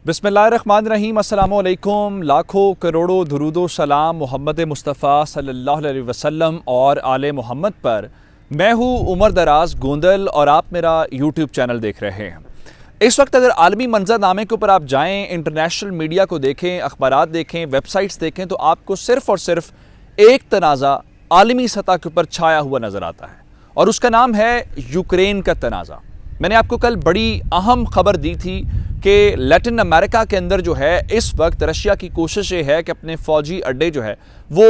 बिस्मिल्लाहिर्रहमानिर्रहीम, अस्सलामुअलैकुम। लाखों करोड़ों दुरूदो सलाम मोहम्मद मुस्तफ़ा सल्लल्लाहु अलैहि वसल्लम और आले मोहम्मद पर। मैं हूँ उमर दराज गोंदल और आप मेरा यूट्यूब चैनल देख रहे हैं। इस वक्त अगर आलमी मंजरनामे के ऊपर आप जाएँ, इंटरनेशनल मीडिया को देखें, अखबारात देखें, वेबसाइट्स देखें, तो आपको सिर्फ़ और सिर्फ एक तनाज़ा आलमी सतह के ऊपर छाया हुआ नज़र आता है और उसका नाम है यूक्रेन का तनाज़ा। मैंने आपको कल बड़ी अहम खबर दी थी कि लैटिन अमेरिका के अंदर जो है इस वक्त रशिया की कोशिश ये है कि अपने फ़ौजी अड्डे जो है वो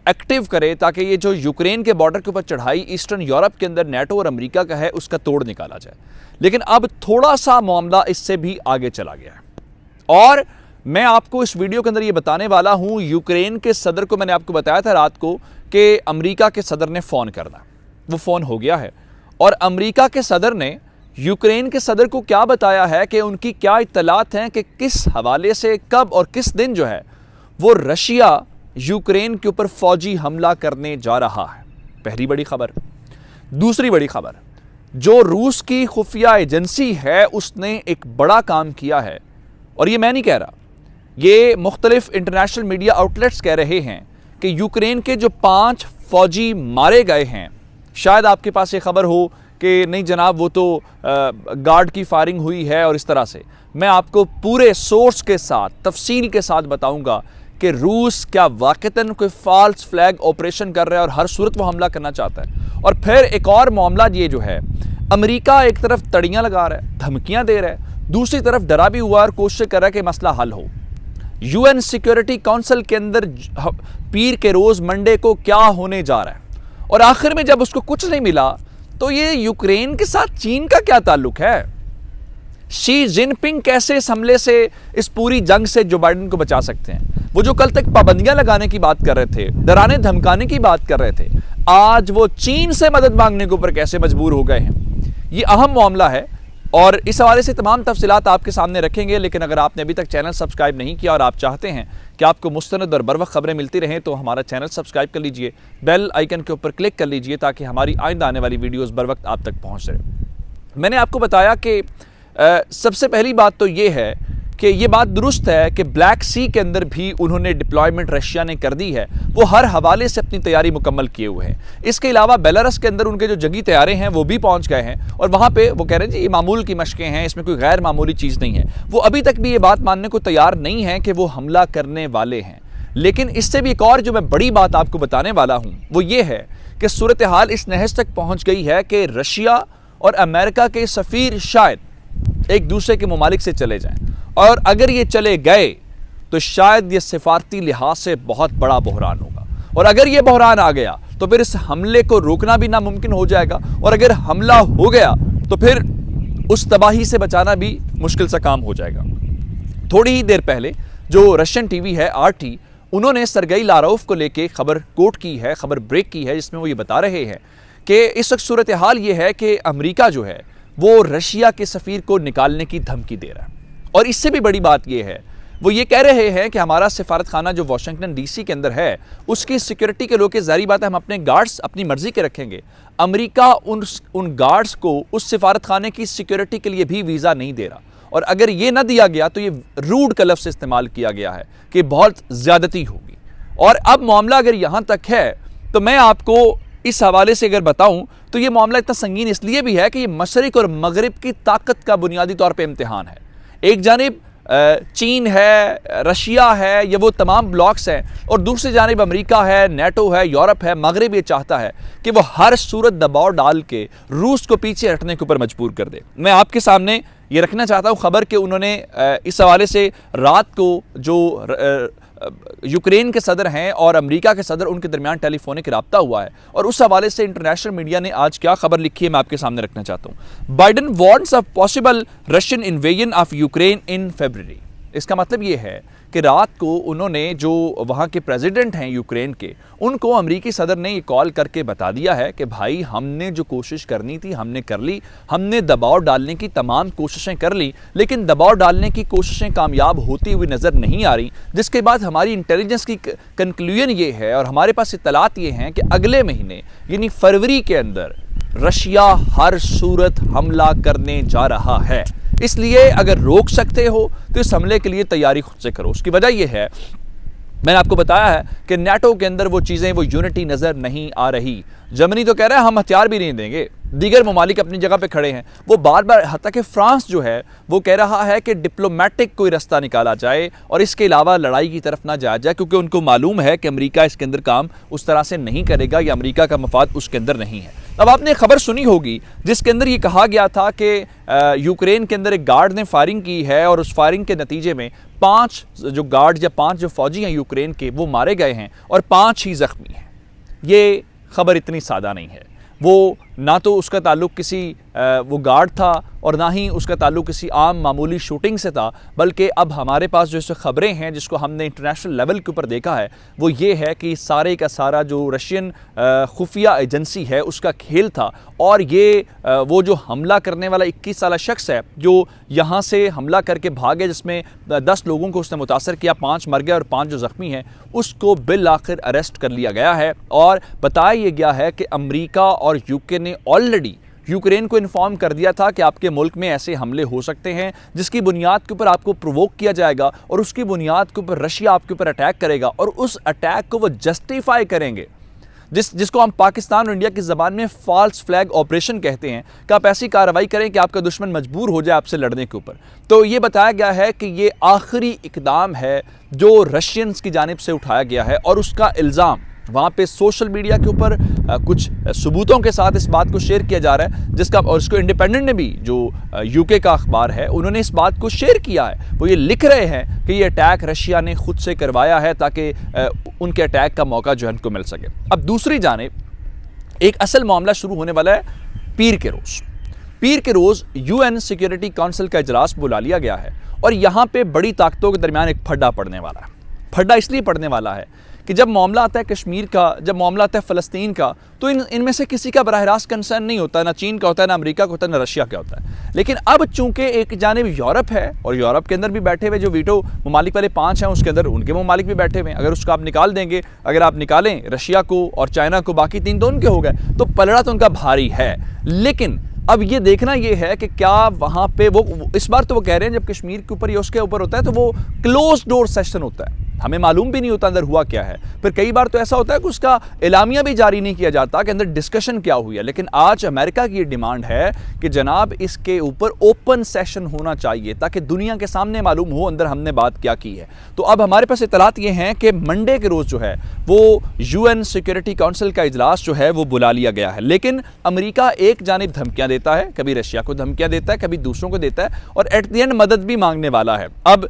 एक्टिव करे ताकि ये जो यूक्रेन के बॉर्डर के ऊपर चढ़ाई ईस्टर्न यूरोप के अंदर नेटो और अमेरिका का है उसका तोड़ निकाला जाए। लेकिन अब थोड़ा सा मामला इससे भी आगे चला गया है और मैं आपको इस वीडियो के अंदर ये बताने वाला हूँ। यूक्रेन के सदर को मैंने आपको बताया था रात को कि अमेरिका के सदर ने फ़ोन करना, वो फ़ोन हो गया है और अमेरिका के सदर ने यूक्रेन के सदर को क्या बताया है कि उनकी क्या इत्तलात हैं कि किस हवाले से कब और किस दिन जो है वो रशिया यूक्रेन के ऊपर फौजी हमला करने जा रहा है। पहली बड़ी खबर। दूसरी बड़ी खबर, जो रूस की खुफिया एजेंसी है उसने एक बड़ा काम किया है और ये मैं नहीं कह रहा, ये मुख्तलिफ इंटरनेशनल मीडिया आउटलेट्स कह रहे हैं कि यूक्रेन के जो 5 फौजी मारे गए हैं, शायद आपके पास ये खबर हो कि नहीं जनाब वो तो गार्ड की फायरिंग हुई है और इस तरह से। मैं आपको पूरे सोर्स के साथ तफसील के साथ बताऊंगा कि रूस क्या वाकईतन कोई फॉल्स फ्लैग ऑपरेशन कर रहा है और हर सूरत वो हमला करना चाहता है। और फिर एक और मामला ये जो है, अमेरिका एक तरफ तड़ियाँ लगा रहा है, धमकियाँ दे रहा है, दूसरी तरफ डरा भी हुआ और कोशिश कर रहा है कि मसला हल हो। UN सिक्योरिटी काउंसिल के अंदर पीर के रोज़ मंडे को क्या होने जा रहा है और आखिर में जब उसको कुछ नहीं मिला तो ये यूक्रेन के साथ चीन का क्या ताल्लुक है? शी जिनपिंग कैसे इस हमले से, इस पूरी जंग से जो बाइडेन को बचा सकते हैं? वो जो कल तक पाबंदियां लगाने की बात कर रहे थे, डराने धमकाने की बात कर रहे थे, आज वो चीन से मदद मांगने के ऊपर कैसे मजबूर हो गए हैं? ये अहम मामला है और इस हवाले से तमाम तफसीलात आपके सामने रखेंगे। लेकिन अगर आपने अभी तक चैनल सब्सक्राइब नहीं किया और आप चाहते हैं कि आपको मुस्तनद और बरवक्त खबरें मिलती रहें तो हमारा चैनल सब्सक्राइब कर लीजिए, बेल आइकन के ऊपर क्लिक कर लीजिए ताकि हमारी आइंदा आने वाली वीडियोस बर वक्त आप तक पहुँच रहे। मैंने आपको बताया कि सबसे पहली बात तो ये है कि ये बात दुरुस्त है कि ब्लैक सी के अंदर भी उन्होंने डिप्लॉयमेंट रशिया ने कर दी है, वो हर हवाले से अपनी तैयारी मुकम्मल किए हुए हैं। इसके अलावा बेलारस के अंदर उनके जो जंगी तैयारे हैं वो भी पहुंच गए हैं और वहाँ पे वो कह रहे हैं जी ये मामूल की मशकें हैं, इसमें कोई गैर मामूली चीज़ नहीं है। वो अभी तक भी ये बात मानने को तैयार नहीं है कि वो हमला करने वाले हैं। लेकिन इससे भी एक और जो मैं बड़ी बात आपको बताने वाला हूँ वो ये है कि सूरत हाल इस नहज तक पहुँच गई है कि रशिया और अमेरिका के सफ़ीर शायद एक दूसरे के ममालिक से चले जाएँ और अगर ये चले गए तो शायद ये सिफारती लिहाज से बहुत बड़ा बहरान होगा और अगर ये बहरान आ गया तो फिर इस हमले को रोकना भी नामुमकिन हो जाएगा और अगर हमला हो गया तो फिर उस तबाही से बचाना भी मुश्किल सा काम हो जाएगा। थोड़ी ही देर पहले जो रशियन टीवी है RT, उन्होंने सरगई लारोव को लेके खबर कोट की है, खबर ब्रेक की है, जिसमें वो ये बता रहे हैं कि इस वक्त सूरत हाल ये है कि अमेरिका जो है वो रशिया के सफ़ीर को निकालने की धमकी दे रहा है। और इससे भी बड़ी बात यह है, वो ये कह रहे हैं कि हमारा सिफारत खाना जो वाशिंगटन DC के अंदर है उसकी सिक्योरिटी के लोग जारी बात है हम अपने गार्ड्स अपनी मर्जी के रखेंगे। अमेरिका उन गार्ड्स को उस सिफारत खाने की सिक्योरिटी के लिए भी वीज़ा नहीं दे रहा और अगर ये ना दिया गया तो ये रूड का लफ्ज़ इस्तेमाल किया गया है कि बहुत ज़्यादती होगी। और अब मामला अगर यहाँ तक है तो मैं आपको इस हवाले से अगर बताऊं तो ये मामला इतना संगीन इसलिए भी है कि ये मशरिक और मगरिब की ताकत का बुनियादी तौर पे इम्तिहान है। एक जानिब चीन है, रशिया है, ये वो तमाम ब्लॉक्स हैं और दूसरी जानिब अमेरिका है, नेटो है, यूरोप है। मगरिब ये चाहता है कि वो हर सूरत दबाव डाल के रूस को पीछे हटने के ऊपर मजबूर कर दे। मैं आपके सामने ये रखना चाहता हूँ खबर कि उन्होंने इस हवाले से रात को जो यूक्रेन के सदर हैं और अमेरिका के सदर उनके दरमियान टेलीफोनिक रब्ता हुआ है और उस हवाले से इंटरनेशनल मीडिया ने आज क्या खबर लिखी है मैं आपके सामने रखना चाहता हूँ। Biden warns of possible Russian invasion of Ukraine in February. इसका मतलब ये है कि रात को उन्होंने जो वहाँ के प्रेसिडेंट हैं यूक्रेन के, उनको अमेरिकी सदर ने ये कॉल करके बता दिया है कि भाई हमने जो कोशिश करनी थी हमने कर ली, हमने दबाव डालने की तमाम कोशिशें कर ली, लेकिन दबाव डालने की कोशिशें कामयाब होती हुई नज़र नहीं आ रही। जिसके बाद हमारी इंटेलिजेंस की कंक्लूजन ये है और हमारे पास इत्तलात ये हैं कि अगले महीने यानी फरवरी के अंदर रशिया हर सूरत हमला करने जा रहा है। इसलिए अगर रोक सकते हो तो इस हमले के लिए तैयारी खुद से करो। उसकी वजह यह है, मैंने आपको बताया है कि नाटो के अंदर वो चीज़ें, वो यूनिटी नज़र नहीं आ रही। जर्मनी तो कह रहा है हम हथियार भी नहीं देंगे, दीगर ममालिक अपनी जगह पे खड़े हैं। वो बार बार, हत्ता कि फ्रांस जो है वो कह रहा है कि डिप्लोमेटिक कोई रास्ता निकाला जाए और इसके अलावा लड़ाई की तरफ ना जाया जाए, क्योंकि उनको मालूम है कि अमेरिका इसके अंदर काम उस तरह से नहीं करेगा या अमेरिका का मफाद उसके अंदर नहीं है। अब आपने खबर सुनी होगी जिसके अंदर ये कहा गया था कि यूक्रेन के अंदर एक गार्ड ने फायरिंग की है और उस फायरिंग के नतीजे में 5 जो गार्ड या 5 जो फौजी हैं यूक्रेन के वो मारे गए हैं और 5 ही जख्मी हैं। ये खबर इतनी सादा नहीं है। वो ना तो उसका ताल्लुक किसी वो गार्ड था और ना ही उसका ताल्लुक किसी आम मामूली शूटिंग से था, बल्कि अब हमारे पास जो इस खबरें हैं जिसको हमने इंटरनेशनल लेवल के ऊपर देखा है वो ये है कि सारे का सारा जो रशियन खुफिया एजेंसी है उसका खेल था। और ये वो जो हमला करने वाला 21 साला शख्स है जो यहाँ से हमला करके भागे, जिसमें 10 लोगों को उसने मुतासर किया, 5 मर गए और 5 जो ज़ख्मी हैं उसको बिल आखिर अरेस्ट कर लिया गया है। और बताया यह गया है कि अमेरिका और यूके ने ऑलरेडी यूक्रेन को इन्फॉर्म कर दिया था कि आपके मुल्क में ऐसे हमले हो सकते हैं जिसकी बुनियाद के ऊपर आपको प्रोवोक किया जाएगा और उसकी बुनियाद के ऊपर रशिया आपके ऊपर अटैक करेगा और उस अटैक को वो जस्टिफाई करेंगे, जिसको हम पाकिस्तान और इंडिया की ज़बान में फॉल्स फ्लैग ऑपरेशन कहते हैं, कि आप ऐसी कार्रवाई करें कि आपका दुश्मन मजबूर हो जाए आपसे लड़ने के ऊपर। तो ये बताया गया है कि ये आखिरी इकदाम है जो रशियंस की जानिब से उठाया गया है और उसका इल्ज़ाम वहाँ पे सोशल मीडिया के ऊपर कुछ सबूतों के साथ इस बात को शेयर किया जा रहा है, जिसका और इसको इंडिपेंडेंट ने भी, जो यूके का अखबार है, उन्होंने इस बात को शेयर किया है। वो ये लिख रहे हैं कि ये अटैक रशिया ने खुद से करवाया है ताकि उनके अटैक का मौका जो है उनको मिल सके। अब दूसरी जानिब एक असल मामला शुरू होने वाला है पीर के रोज़ UN सिक्योरिटी काउंसिल का इजलास बुला लिया गया है और यहाँ पे बड़ी ताकतों के दरमियान एक फड्डा पड़ने वाला है। फड्डा इसलिए पड़ने वाला है कि जब मामला आता है कश्मीर का, जब मामला आता है फ़लस्तीन का, तो इनमें से किसी का बराह रास्त कंसर्न नहीं होता, ना चीन का होता है, ना अमेरिका का होता है, ना रशिया का होता है। लेकिन अब चूंकि एक जानिब यूरोप है और यूरोप के अंदर भी बैठे हुए जो वीटो ममालिक वाले 5 हैं उसके अंदर उनके ममालिक भी बैठे हुए हैं। अगर उसको आप निकाल देंगे, अगर आप निकालें रशिया को और चाइना को, बाकी 3 तो उनके हो गए, तो पलड़ा तो उनका भारी है। लेकिन अब ये देखना ये है कि क्या वहाँ पे वो इस बार तो वो कह रहे हैं जब कश्मीर के ऊपर या उसके ऊपर होता है तो वो क्लोज डोर सेशन होता है, हमें मालूम भी नहीं होता अंदर हुआ क्या है। फिर कई बार तो ऐसा होता है कि उसका एलामिया भी जारी नहीं किया जाता कि अंदर डिस्कशन क्या हुई है। लेकिन आज अमेरिका की ये डिमांड है कि जनाब इसके ऊपर ओपन सेशन होना चाहिए ताकि दुनिया के सामने मालूम हो अंदर हमने बात क्या की है। तो अब हमारे पास इतलात ये हैं कि मंडे के रोज़ जो है वो UN सिक्योरिटी काउंसिल का इजलास जो है वो बुला लिया गया है। लेकिन अमेरिका एक जानिब धमकियाँ देता है, कभी रशिया को धमकियाँ देता है, कभी दूसरों को देता है और एट द एंड मदद भी मांगने वाला है। अब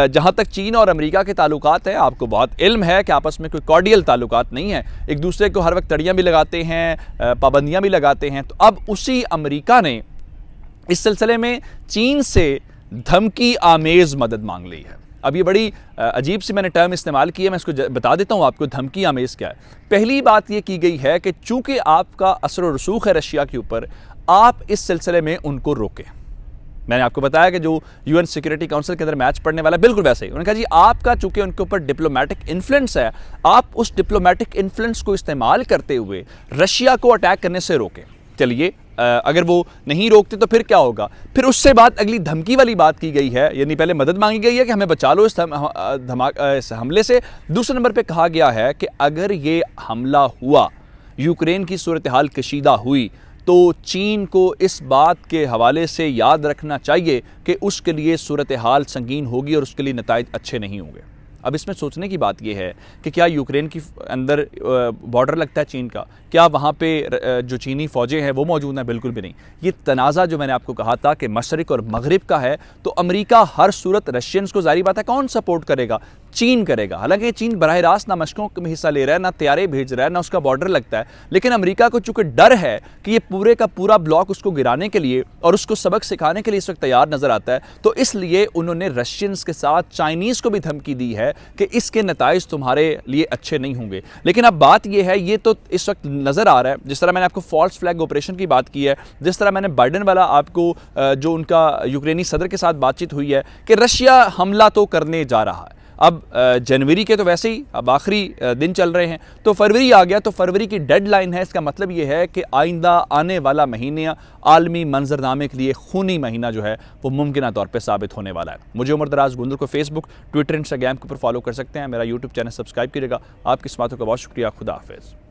जहाँ तक चीन और अमेरिका के ताल्लुकात है, आपको बहुत इल्म है कि आपस में कोई कॉर्डियल ताल्लुकात नहीं है, एक दूसरे को हर वक्त तड़ियाँ भी लगाते हैं, पाबंदियाँ भी लगाते हैं। तो अब उसी अमेरिका ने इस सिलसिले में चीन से धमकी आमेज मदद मांग ली है। अब ये बड़ी अजीब सी मैंने टर्म इस्तेमाल की है, मैं इसको बता देता हूँ आपको धमकी आमेज क्या है। पहली बात ये की गई है कि चूंकि आपका असर और रसूख है रशिया के ऊपर, आप इस सिलसिले में उनको रोकें। मैंने आपको बताया कि जो UN सिक्योरिटी काउंसिल के अंदर मैच पड़ने वाला है बिल्कुल वैसे ही। उन्होंने कहा जी आपका चूंकि उनके ऊपर डिप्लोमेटिक इन्फ्लुएंस है, आप उस डिप्लोमेटिक इन्फ्लुएंस को इस्तेमाल करते हुए रशिया को अटैक करने से रोकें। चलिए अगर वो नहीं रोकते तो फिर क्या होगा? फिर उससे बाद अगली धमकी वाली बात की गई है, यानी पहले मदद मांगी गई है कि हमें बचा लो इस हमले से। दूसरे नंबर पे कहा गया है कि अगर ये हमला हुआ, यूक्रेन की सूरत हाल कशीदा हुई, तो चीन को इस बात के हवाले से याद रखना चाहिए कि उसके लिए सूरत हाल संगीन होगी और उसके लिए नताइज अच्छे नहीं होंगे। अब इसमें सोचने की बात यह है कि क्या यूक्रेन की अंदर बॉर्डर लगता है चीन का, क्या वहाँ पे जो चीनी फ़ौजें हैं वो मौजूद हैं? बिल्कुल भी नहीं। ये तनाज़ा जो मैंने आपको कहा था कि मशरिक़ और मगरिब का है, तो अमेरिका हर सूरत रशियंस को ज़ाहिर बात है कौन सपोर्ट करेगा? चीन करेगा। हालांकि चीन बराह रास्त ना मशकों में हिस्सा ले रहा है, ना तैयारे भेज रहा है, ना उसका बॉर्डर लगता है, लेकिन अमेरिका को चूंकि डर है कि ये पूरे का पूरा ब्लॉक उसको गिराने के लिए और उसको सबक सिखाने के लिए इस वक्त तैयार नजर आता है, तो इसलिए उन्होंने रशियंस के साथ चाइनीज़ को भी धमकी दी है कि इसके नताइज तुम्हारे लिए अच्छे नहीं होंगे। लेकिन अब बात यह है, ये तो इस वक्त नज़र आ रहा है, जिस तरह मैंने आपको फॉल्स फ्लैग ऑपरेशन की बात की है, जिस तरह मैंने बाइडेन वाला आपको जो उनका यूक्रेनी सदर के साथ बातचीत हुई है कि रशिया हमला तो करने जा रहा है। अब जनवरी के तो वैसे ही अब आखिरी दिन चल रहे हैं, तो फरवरी आ गया, तो फरवरी की डेडलाइन है। इसका मतलब ये है कि आइंदा आने वाला महीने आलमी मंजरनामे के लिए खूनी महीना जो है वो मुमकिन तौर पर साबित होने वाला है। मुझे उमर दराज गोंदल को फेसबुक, ट्विटर, इंस्टाग्राम के ऊपर फॉलो कर सकते हैं। मेरा यूट्यूब चैनल सब्सक्राइब कीजिएगा। आपकी इस बातों का बहुत शुक्रिया। खुदा हाफिज़।